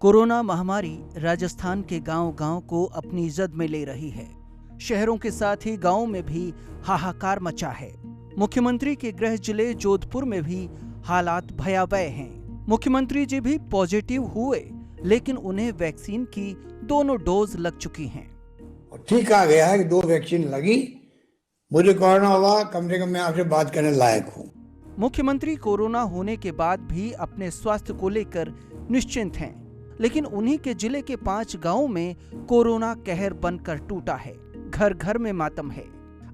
Corona महामारी राजस्थान के गांव-गांव को अपनी जद में ले रही है। शहरों के साथ ही गांवों में भी हाहाकार मचा है। मुख्यमंत्री के गृह जिले जोधपुर में भी हालात भयावह हैं। मुख्यमंत्री जी भी पॉजिटिव हुए, लेकिन उन्हें वैक्सीन की दोनों डोज लग चुकी हैं। ठीक आ गया है कि 2 वैक्सीन लगी, मुझे कोरोना हुआ, कम से कम मैं आपसे बात करने लायक हूँ। मुख्यमंत्री कोरोना होने के बाद भी अपने स्वास्थ्य को लेकर निश्चिंत हैं, लेकिन उन्हीं के जिले के 5 गांवों में कोरोना कहर बनकर टूटा है। घर घर में मातम है।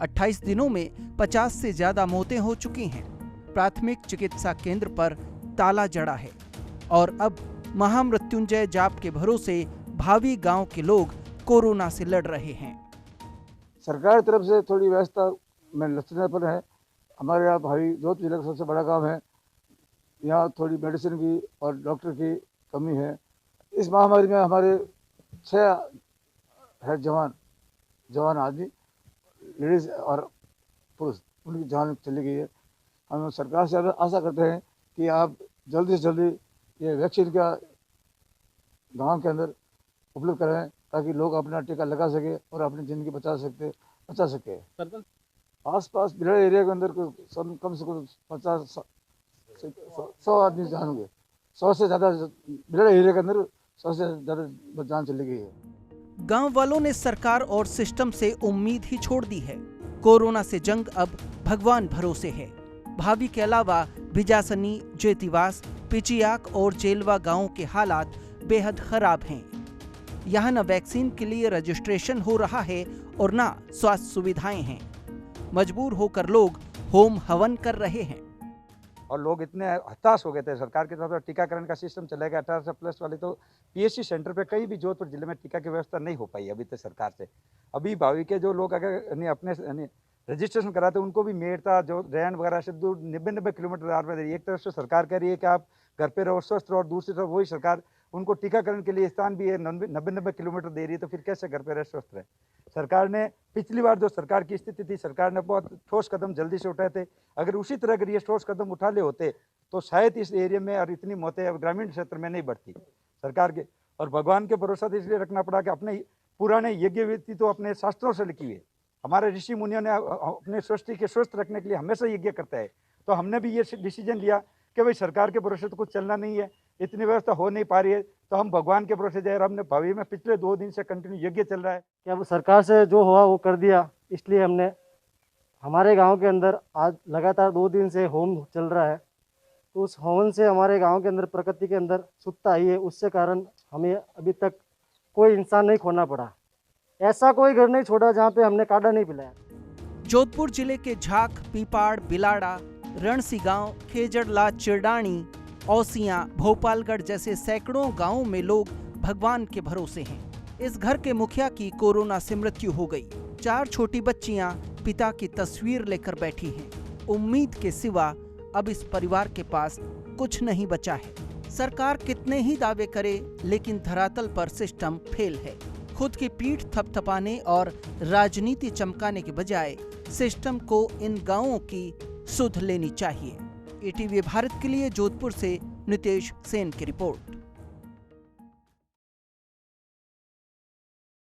28 दिनों में 50 से ज्यादा मौतें हो चुकी हैं। प्राथमिक चिकित्सा केंद्र पर ताला जड़ा है और अब महामृत्युंजय जाप के भरोसे भावी गांव के लोग कोरोना से लड़ रहे हैं। सरकार की तरफ से थोड़ी व्यवस्था में लचने पर है। हमारे यहाँ भाई जोधपुर जिले का सबसे बड़ा गांव है। यहाँ थोड़ी मेडिसिन की और डॉक्टर की कमी है। इस महामारी में हमारे 6 है जवान आदमी, लेडीज और पुरुष, उनकी जान चली गई है। हम सरकार से आशा करते हैं कि आप जल्दी से जल्दी ये वैक्सीन का गांव के अंदर उपलब्ध कराएं, ताकि लोग अपना टीका लगा सके और अपनी ज़िंदगी बचा सके। आसपास बिलड़ एरिया के अंदर कम से कम 100 आदमी जान होंगे। 100 से ज़्यादा बिलड़ एरिया के अंदर 100 से ज़्यादा जान चली गई है। गांव वालों ने सरकार और सिस्टम से उम्मीद ही छोड़ दी है। कोरोना से जंग अब भगवान भरोसे है। भाभी के अलावा बिजासनी, जेतीवास, पिचियाक और जेलवा गांवों के हालात बेहद खराब हैं। यहाँ न वैक्सीन के लिए रजिस्ट्रेशन हो रहा है और न स्वास्थ्य सुविधाएं हैं। मजबूर होकर लोग होम हवन कर रहे हैं। और लोग इतने हताश हो गए थे। सरकार की तरफ से टीकाकरण का सिस्टम चलेगा 18 से प्लस वाले, तो पीएचसी सेंटर पे कहीं भी जोधपुर जिले में टीका की व्यवस्था नहीं हो पाई अभी तक सरकार से। अभी भावी के जो लोग अगर अपने रजिस्ट्रेशन कराते उनको भी मेरता जो रैन वगैरह से दूर 90 किलोमीटर आर में दे रही है। एक तरफ से सरकार कह रही है कि आप घर पे रहो, स्वस्थ रहो, और दूसरी तरफ वही सरकार उनको टीकाकरण के लिए स्थान भी है 90 किलोमीटर दे रही है, तो फिर कैसे घर पे रह स्वस्थ रहे। सरकार ने पिछली बार जो सरकार की स्थिति थी, सरकार ने बहुत ठोस कदम जल्दी से उठाए थे। अगर उसी तरह अगर ये ठोस कदम उठा ले होते तो शायद इस एरिया में और इतनी मौतें ग्रामीण क्षेत्र में नहीं बढ़ती सरकार के। और भगवान के भरोसा तो इसलिए रखना पड़ा कि अपने पुराने यज्ञ विधि तो अपने शास्त्रों से लिखी हुई है। हमारे ऋषि मुनियों ने अपने सृष्टि के स्वस्थ रखने के लिए हमेशा यज्ञ करता है, तो हमने भी ये डिसीजन लिया कि भाई सरकार के भरोसे तो कुछ चलना नहीं है, इतनी व्यवस्था हो नहीं पा रही है, तो हम भगवान के भरोसे जाए। हमने भावी में पिछले 2 दिन से कंटिन्यू यज्ञ चल रहा है कि अब सरकार से जो हुआ वो कर दिया, इसलिए हमने हमारे गांव के अंदर आज लगातार 2 दिन से होम चल रहा है। तो उस होम से हमारे गांव के अंदर प्रकृति के अंदर सुत्ता आई है, उससे कारण हमें अभी तक कोई इंसान नहीं खोना पड़ा। ऐसा कोई घर नहीं छोड़ा जहाँ पे हमने काढ़ा नहीं पिलाया। जोधपुर जिले के झाक, पीपाड़, बिलाड़ा, रणसी गांव, खेजड़ला, चिरडाणी, औसियां, भोपालगढ़ जैसे सैकड़ों गांवों में लोग भगवान के भरोसे हैं। इस घर के मुखिया की कोरोना से मृत्यु हो गई। 4 छोटी बच्चियां पिता की तस्वीर लेकर बैठी हैं। उम्मीद के सिवा अब इस परिवार के पास कुछ नहीं बचा है। सरकार कितने ही दावे करे, लेकिन धरातल पर सिस्टम फेल है। खुद की पीठ थपथपाने और राजनीति चमकाने के बजाय सिस्टम को इन गांवों की सुध लेनी चाहिए। ईटीवी भारत के लिए जोधपुर से नितेश सेन की रिपोर्ट।